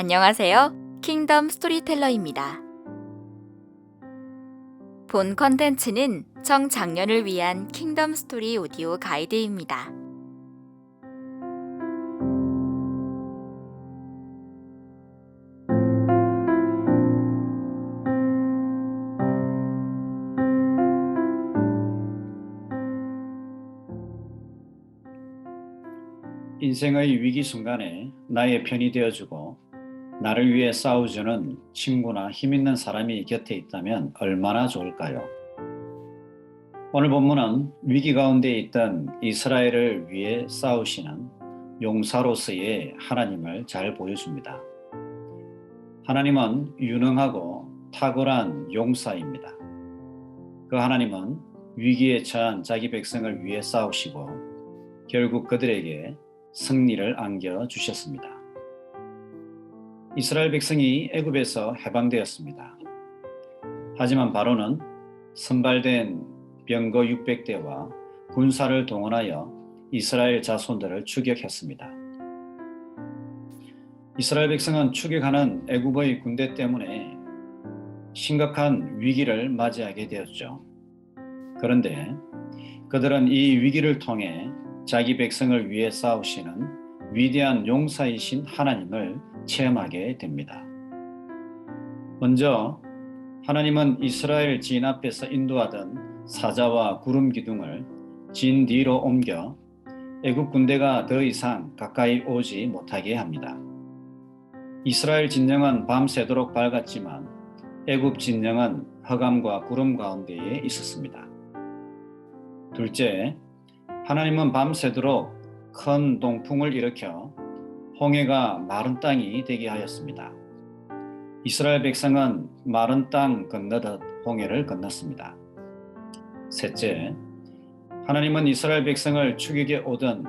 안녕하세요. 킹덤 스토리텔러입니다. 본 컨텐츠는 청장년을 위한 킹덤 스토리 오디오 가이드입니다. 인생의 위기 순간에 나의 편이 되어주고 나를 위해 싸워주는 친구나 힘있는 사람이 곁에 있다면 얼마나 좋을까요? 오늘 본문은 위기 가운데 있던 이스라엘을 위해 싸우시는 용사로서의 하나님을 잘 보여줍니다. 하나님은 유능하고 탁월한 용사입니다. 그 하나님은 위기에 처한 자기 백성을 위해 싸우시고 결국 그들에게 승리를 안겨주셨습니다. 이스라엘 백성이 애굽에서 해방되었습니다. 하지만 바로는 선발된 병거 600대와 군사를 동원하여 이스라엘 자손들을 추격했습니다. 이스라엘 백성은 추격하는 애굽의 군대 때문에 심각한 위기를 맞이하게 되었죠. 그런데 그들은 이 위기를 통해 자기 백성을 위해 싸우시는 위대한 용사이신 하나님을 체험하게 됩니다. 먼저 하나님은 이스라엘 진 앞에서 인도하던 사자와 구름 기둥을 진 뒤로 옮겨 애굽 군대가 더 이상 가까이 오지 못하게 합니다. 이스라엘 진영은 밤새도록 밝았지만 애굽 진영은 흑암과 구름 가운데에 있었습니다. 둘째, 하나님은 밤새도록 큰 동풍을 일으켜 홍해가 마른 땅이 되게 하였습니다. 이스라엘 백성은 마른 땅 건너듯 홍해를 건넜습니다. 셋째, 하나님은 이스라엘 백성을 추격에 오던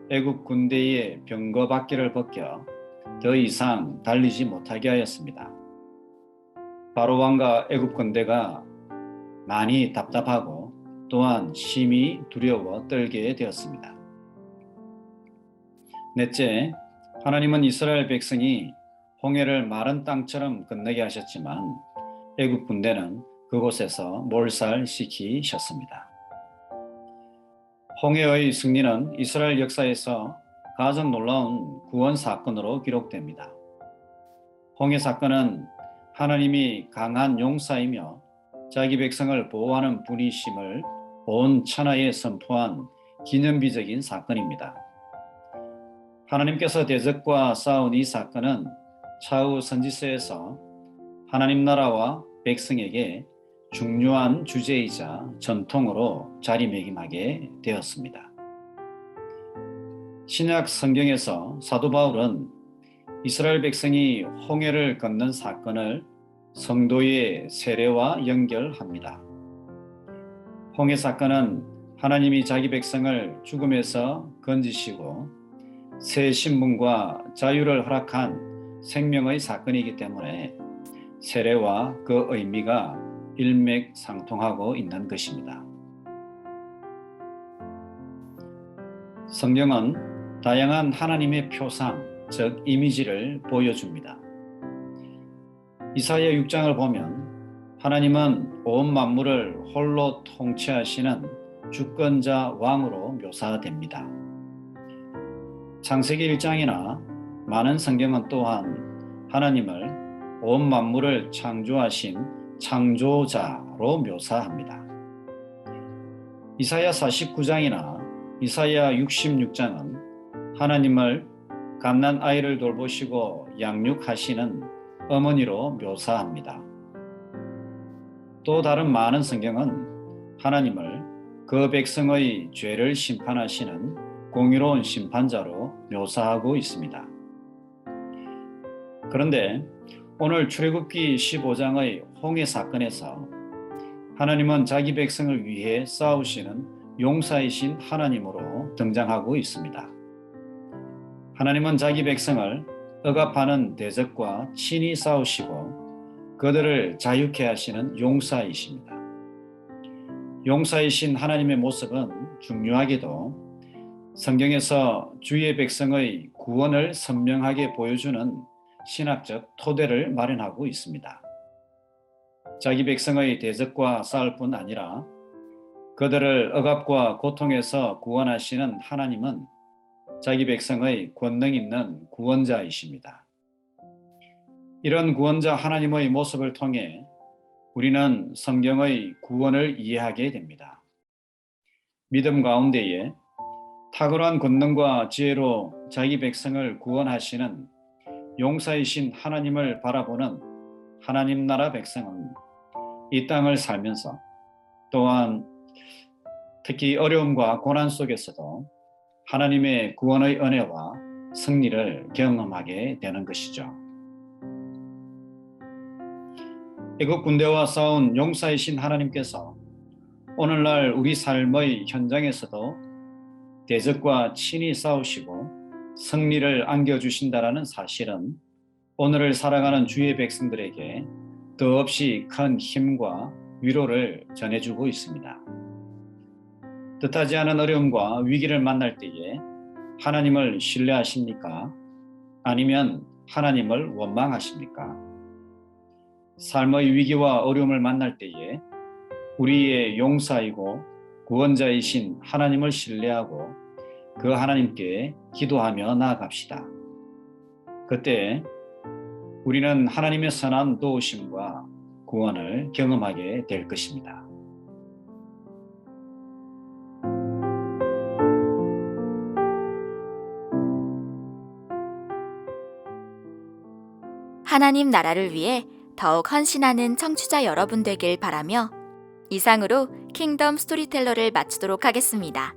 애굽 군대의 병거 바퀴를 벗겨 더 이상 달리지 못하게 하였습니다. 바로 왕과 애굽 군대가 많이 답답하고 또한 심히 두려워 떨게 되었습니다. 넷째, 하나님은 이스라엘 백성이 홍해를 마른 땅처럼 건너게 하셨지만 애굽 군대는 그곳에서 몰살시키셨습니다. 홍해의 승리는 이스라엘 역사에서 가장 놀라운 구원 사건으로 기록됩니다. 홍해 사건은 하나님이 강한 용사이며 자기 백성을 보호하는 분이심을 온 천하에 선포한 기념비적인 사건입니다. 하나님께서 대적과 싸운 이 사건은 차후 선지서에서 하나님 나라와 백성에게 중요한 주제이자 전통으로 자리매김하게 되었습니다. 신약 성경에서 사도 바울은 이스라엘 백성이 홍해를 건넌 사건을 성도의 세례와 연결합니다. 홍해 사건은 하나님이 자기 백성을 죽음에서 건지시고 새 신분과 자유를 허락한 생명의 사건이기 때문에 세례와 그 의미가 일맥상통하고 있는 것입니다. 성경은 다양한 하나님의 표상, 즉 이미지를 보여줍니다. 이사야 6장을 보면 하나님은 온 만물을 홀로 통치하시는 주권자 왕으로 묘사됩니다. 창세기 1장이나 많은 성경은 또한 하나님을 온 만물을 창조하신 창조자로 묘사합니다. 이사야 49장이나 이사야 66장은 하나님을 갓난 아이를 돌보시고 양육하시는 어머니로 묘사합니다. 또 다른 많은 성경은 하나님을 그 백성의 죄를 심판하시는 공의로운 심판자로 묘사하고 있습니다. 그런데 오늘 출애굽기 15장의 홍해 사건에서 하나님은 자기 백성을 위해 싸우시는 용사이신 하나님으로 등장하고 있습니다. 하나님은 자기 백성을 억압하는 대적과 친히 싸우시고 그들을 자유케 하시는 용사이십니다. 용사이신 하나님의 모습은 중요하게도 성경에서 주의 백성의 구원을 선명하게 보여주는 신학적 토대를 마련하고 있습니다. 자기 백성의 대적과 싸울 뿐 아니라 그들을 억압과 고통에서 구원하시는 하나님은 자기 백성의 권능 있는 구원자이십니다. 이런 구원자 하나님의 모습을 통해 우리는 성경의 구원을 이해하게 됩니다. 믿음 가운데에 탁월한 권능과 지혜로 자기 백성을 구원하시는 용사이신 하나님을 바라보는 하나님 나라 백성은 이 땅을 살면서 또한 특히 어려움과 고난 속에서도 하나님의 구원의 은혜와 승리를 경험하게 되는 것이죠. 애국 군대와 싸운 용사이신 하나님께서 오늘날 우리 삶의 현장에서도 대적과 친히 싸우시고 승리를 안겨주신다라는 사실은 오늘을 살아가는 주의 백성들에게 더없이 큰 힘과 위로를 전해주고 있습니다. 뜻하지 않은 어려움과 위기를 만날 때에 하나님을 신뢰하십니까? 아니면 하나님을 원망하십니까? 삶의 위기와 어려움을 만날 때에 우리의 용사이고 구원자이신 하나님을 신뢰하고 그 하나님께 기도하며 나아갑시다. 그때 우리는 하나님의 선한 도우심과 구원을 경험하게 될 것입니다. 하나님 나라를 위해 더욱 헌신하는 청취자 여러분 되길 바라며 이상으로 킹덤 스토리텔러를 마치도록 하겠습니다.